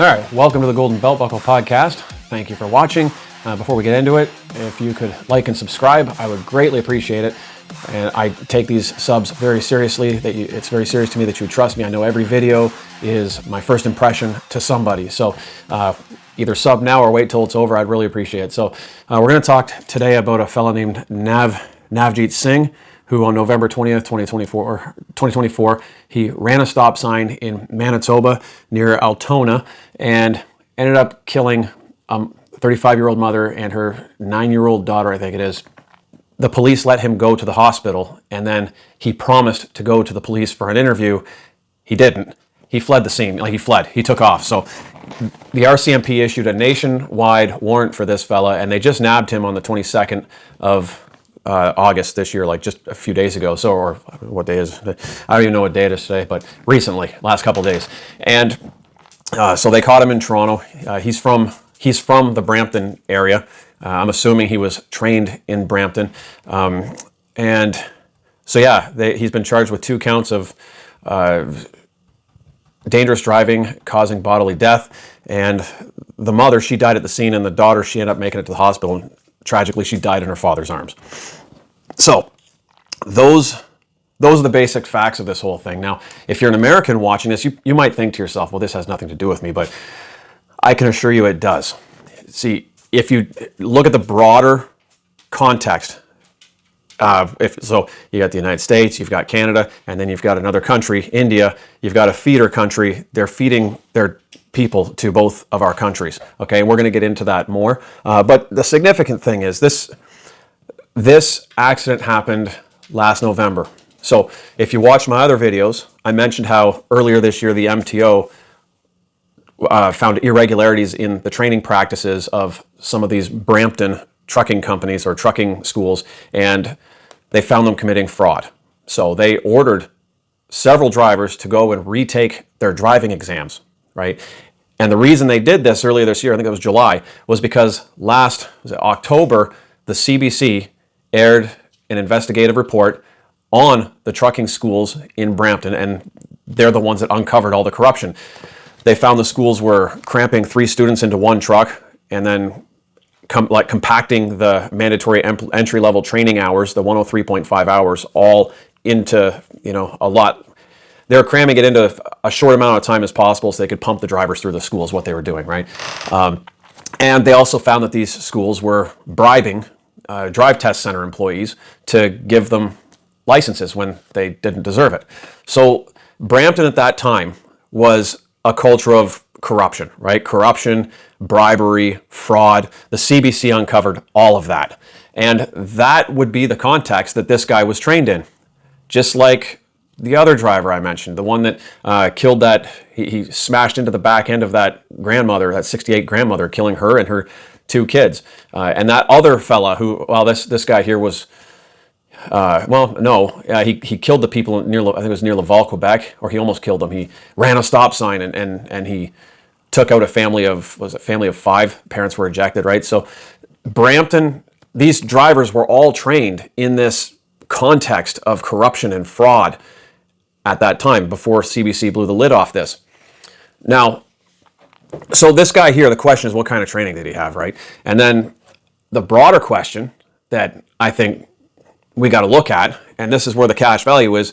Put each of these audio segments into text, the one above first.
All right, welcome to the Golden Belt Buckle Podcast. Thank you for watching. Before we get into it, if you could like and subscribe, I would greatly appreciate it. And I take these subs very seriously. It's very serious to me that you trust me. I know every video is my first impression to somebody. So either sub now or wait till it's over. I'd really appreciate it. So we're going to talk today about a fellow named Navjeet Singh, who on November 20th, 2024, he ran a stop sign in Manitoba near Altona and ended up killing a 35-year-old mother and her 9-year-old daughter, I think it is. The police let him go to the hospital, and then he promised to go to the police for an interview. He didn't. He fled the scene. He fled. He took off. So the RCMP issued a nationwide warrant for this fella, and they just nabbed him on the 22nd of August this year, like just a few days ago. So, or what day is it? I don't even know what day it is today, but recently, last couple of days. And so they caught him in Toronto. He's from the Brampton area. I'm assuming he was trained in Brampton. And so, yeah, he's been charged with 2 counts of dangerous driving, causing bodily death. And the mother, she died at the scene, and the daughter, she ended up making it to the hospital. And tragically, she died in her father's arms. So those are the basic facts of this whole thing. Now, if you're an American watching this, you might think to yourself, well, this has nothing to do with me, but I can assure you it does. See, if you look at the broader context, so you got the United States, you've got Canada, and then you've got another country, India. You've got a feeder country. They're feeding their people to both of our countries. Okay, and we're going to get into that more. But the significant thing is this accident happened last November. So if you watch my other videos, I mentioned how earlier this year the MTO found irregularities in the training practices of some of these Brampton trucking companies or trucking schools, and they found them committing fraud. So they ordered several drivers to go and retake their driving exams, right? And the reason they did this earlier this year, I think it was July, was because was it October, the CBC aired an investigative report on the trucking schools in Brampton, and they're the ones that uncovered all the corruption. They found the schools were cramping 3 students into 1 truck and then compacting the mandatory entry-level training hours, the 103.5 hours, all into, a lot. They were cramming it into a short amount of time as possible so they could pump the drivers through the schools, what they were doing, right? And they also found that these schools were bribing drive test center employees to give them licenses when they didn't deserve it. So Brampton at that time was a culture of corruption, right? Corruption, bribery, fraud. The CBC uncovered all of that. And that would be the context that this guy was trained in. Just like the other driver I mentioned, the one that killed he smashed into the back end of that grandmother, that 68 grandmother, killing her and her 2 kids. And that other fella who, this guy here was, he killed the people near, I think it was near Laval, Quebec, or he almost killed them. He ran a stop sign and he took out a family of 5. Parents were ejected, right? So Brampton, these drivers were all trained in this context of corruption and fraud at that time before CBC blew the lid off this. Now, so this guy here, the question is, what kind of training did he have, right? And then the broader question that I think we got to look at, and this is where the cash value is,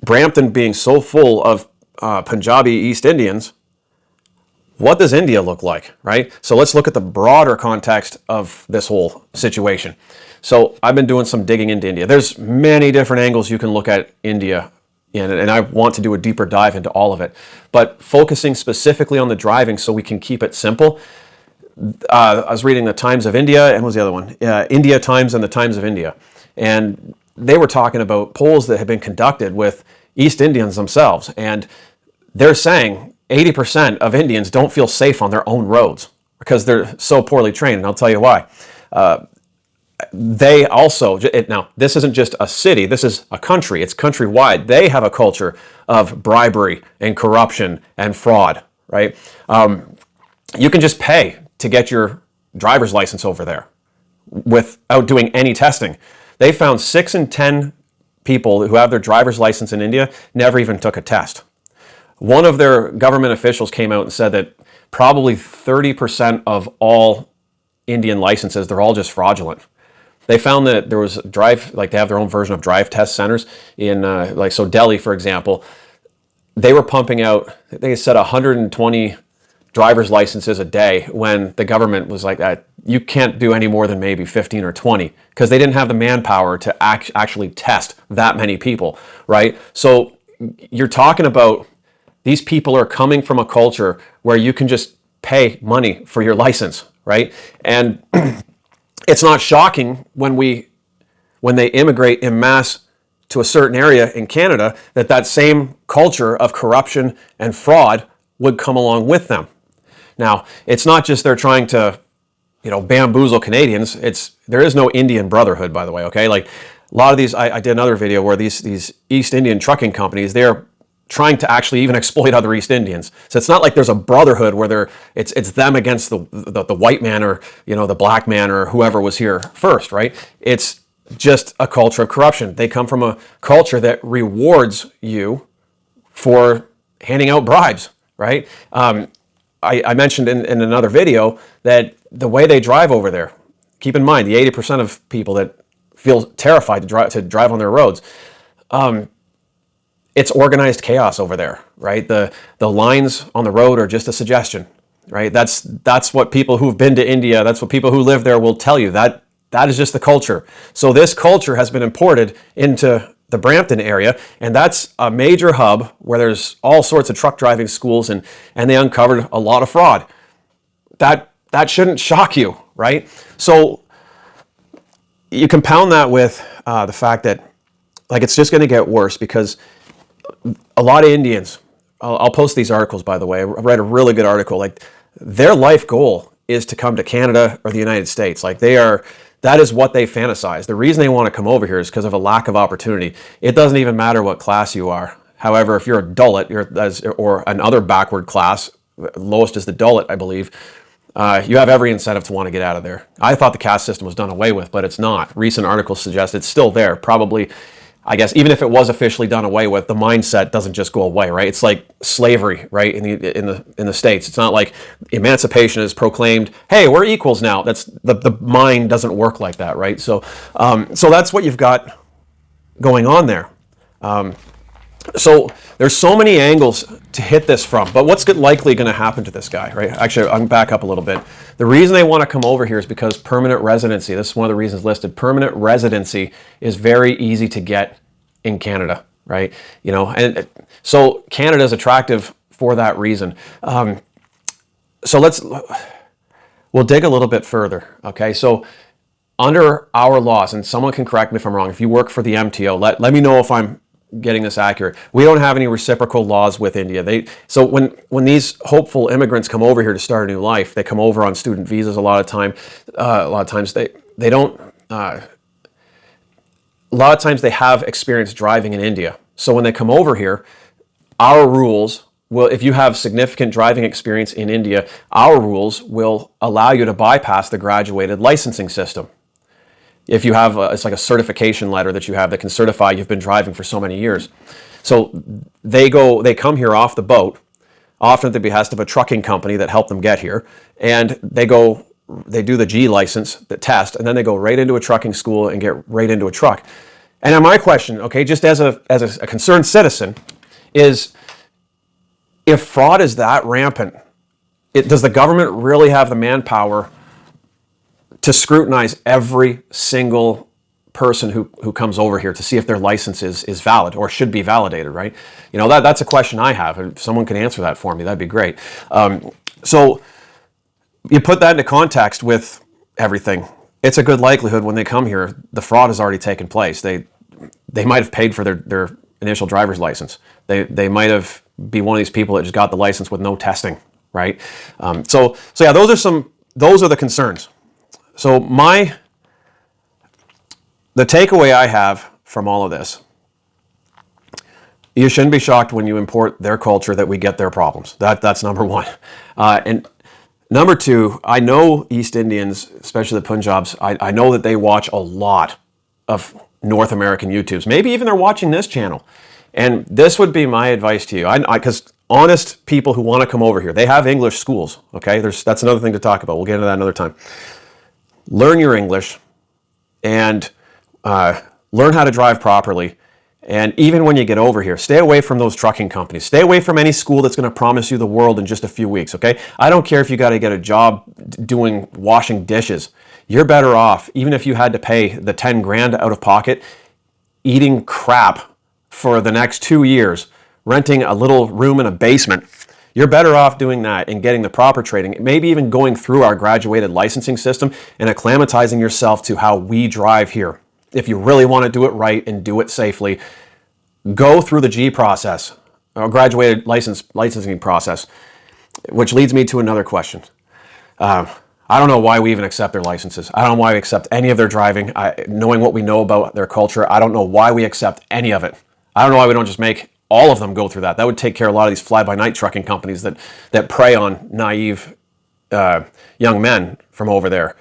Brampton being so full of Punjabi East Indians, what does India look like, right? So let's look at the broader context of this whole situation. So I've been doing some digging into India. There's many different angles you can look at India in, and I want to do a deeper dive into all of it. But focusing specifically on the driving so we can keep it simple, I was reading the Times of India, and what was the other one? India Times and the Times of India. And they were talking about polls that had been conducted with East Indians themselves. And they're saying 80% of Indians don't feel safe on their own roads because they're so poorly trained. And I'll tell you why. They also, now this isn't just a city, this is a country, it's countrywide. They have a culture of bribery and corruption and fraud, right? You can just pay to get your driver's license over there without doing any testing. They found 6 in 10 people who have their driver's license in India never even took a test. One of their government officials came out and said that probably 30% of all Indian licenses, they're all just fraudulent. They found that there was they have their own version of drive test centers in so Delhi, for example. They were pumping out, they said 120 driver's licenses a day when the government was like, you can't do any more than maybe 15 or 20 because they didn't have the manpower to actually test that many people, right? So you're talking about these people are coming from a culture where you can just pay money for your license, right? And it's not shocking when they immigrate en masse to a certain area in Canada that same culture of corruption and fraud would come along with them. Now, it's not just they're trying to, bamboozle Canadians. There is no Indian brotherhood, by the way, okay? Like a lot of these, I did another video where these East Indian trucking companies, they're trying to actually even exploit other East Indians. So it's not like there's a brotherhood where it's them against the white man or, the black man or whoever was here first, right? It's just a culture of corruption. They come from a culture that rewards you for handing out bribes, right? I mentioned in another video that the way they drive over there, keep in mind the 80% of people that feel terrified to drive on their roads, it's organized chaos over there, right? The lines on the road are just a suggestion, right? That's what people who've been to India, that's what people who live there will tell you. That is just the culture. So this culture has been imported into the Brampton area, and that's a major hub where there's all sorts of truck driving schools, and they uncovered a lot of fraud. That shouldn't shock you, right? So you compound that with the fact that it's just going to get worse because a lot of Indians, I'll post these articles, by the way. I read a really good article. Their life goal is to come to Canada or the United States. That is what they fantasize. The reason they want to come over here is because of a lack of opportunity. It doesn't even matter what class you are. However, if you're a dullet or another backward class, lowest is the dullet, I believe, you have every incentive to want to get out of there. I thought the caste system was done away with, but it's not. Recent articles suggest it's still there. Probably, I guess, even if it was officially done away with, the mindset doesn't just go away, right? It's like slavery, right? In the States, it's not like emancipation is proclaimed. Hey, we're equals now. That's the mind doesn't work like that, right? So that's what you've got going on there. So there's so many angles to hit this from, but what's likely going to happen to this guy, right? Actually, I'm back up a little bit. The reason they want to come over here is because permanent residency, this is one of the reasons listed, permanent residency is very easy to get in Canada, right? And so Canada is attractive for that reason. So we'll dig a little bit further, okay? So under our laws, and someone can correct me if I'm wrong, if you work for the MTO, let me know if I'm getting this accurate. We don't have any reciprocal laws with India. So when these hopeful immigrants come over here to start a new life, they come over on student visas a lot of times they don't. A lot of times they have experience driving in India. So when they come over here, our rules will, if you have significant driving experience in India, our rules will allow you to bypass the graduated licensing system. If you have, it's like a certification letter that you have that can certify you've been driving for so many years. So they come here off the boat, often at the behest of a trucking company that helped them get here, and they do the G license, the test, and then they go right into a trucking school and get right into a truck. And now my question, okay, just as a concerned citizen, is if fraud is that rampant, does the government really have the manpower to scrutinize every single person who comes over here to see if their license is valid or should be validated, right? That's a question I have. If someone can answer that for me, that'd be great. So you put that into context with everything. It's a good likelihood when they come here, the fraud has already taken place. They might have paid for their initial driver's license. They might have been one of these people that just got the license with no testing, right? So yeah, those are the concerns. So the takeaway I have from all of this, you shouldn't be shocked when you import their culture that we get their problems. That's number one. And number two, I know East Indians, especially the Punjabs, I know that they watch a lot of North American YouTubes. Maybe even they're watching this channel. And this would be my advice to you. Because honest people who want to come over here. They have English schools, okay? That's another thing to talk about. We'll get into that another time. Learn your English and learn how to drive properly. And even when you get over here, stay away from those trucking companies. Stay away from any school that's going to promise you the world in just a few weeks, okay? I don't care if you got to get a job doing washing dishes. You're better off, even if you had to pay the 10 grand out of pocket, eating crap for the next 2 years, renting a little room in a basement. You're better off doing that and getting the proper training, maybe even going through our graduated licensing system and acclimatizing yourself to how we drive here. If you really want to do it right and do it safely, go through the G process, or graduated licensing process, which leads me to another question. I don't know why we even accept their licenses. I don't know why we accept any of their driving. Knowing what we know about their culture, I don't know why we accept any of it. I don't know why we don't just make all of them go through that. That would take care of a lot of these fly-by-night trucking companies that prey on naive young men from over there.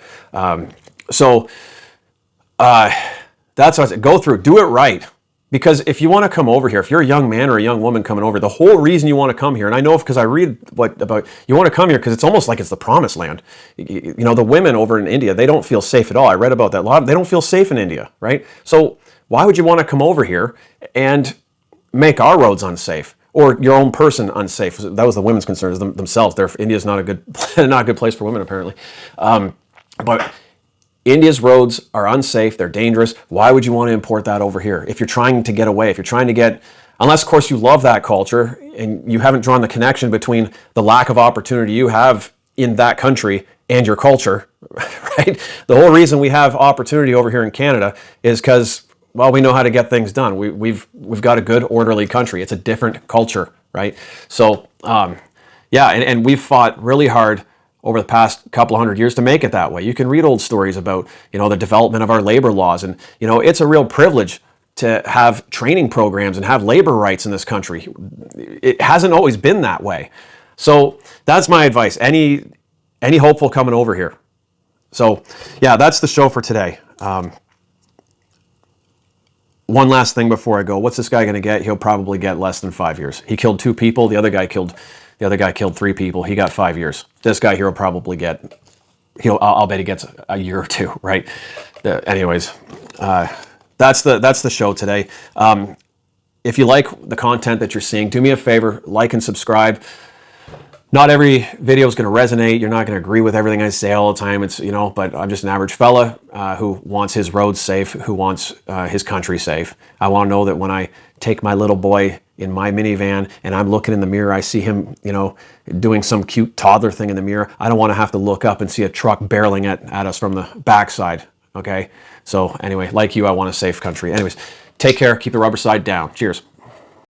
That's what I said. Go through, do it right. Because if you want to come over here, if you're a young man or a young woman coming over, the whole reason you want to come here, and I know because I read about you want to come here because it's almost like it's the promised land. You know, the women over in India, they don't feel safe at all. I read about that a lot. They don't feel safe in India, right? So why would you want to come over here and make our roads unsafe or your own person unsafe? That was the women's concerns themselves. India's not a good place for women apparently, but. India's roads are unsafe, they're dangerous. Why would you want to import that over here? If you're trying to get away, if you're trying to get, unless of course you love that culture and you haven't drawn the connection between the lack of opportunity you have in that country and your culture, right? The whole reason we have opportunity over here in Canada is because, well, we know how to get things done. We've got a good, orderly country. It's a different culture, right? So, yeah, and we've fought really hard over the past couple of 100 years to make it that way. You can read old stories about, you know, the development of our labor laws. And, you know, it's a real privilege to have training programs and have labor rights in this country. It hasn't always been that way. So that's my advice. Any hopeful coming over here. So yeah, that's the show for today. One last thing before I go. What's this guy going to get? He'll probably get less than 5 years. He killed 2 people. The other guy killed 3 people. He got 5 years. This guy here will probably get, I'll bet he gets a year or 2, right? Anyways, that's the show today. If you like the content that you're seeing, do me a favor, like and subscribe. Not every video is going to resonate. You're not going to agree with everything I say all the time. It's, you know, but I'm just an average fella who wants his roads safe, who wants his country safe. I want to know that when I take my little boy in my minivan and I'm looking in the mirror, I see him, you know, doing some cute toddler thing in the mirror. I don't want to have to look up and see a truck barreling at us from the backside. Okay. So anyway, like you, I want a safe country. Anyways, take care. Keep the rubber side down. Cheers.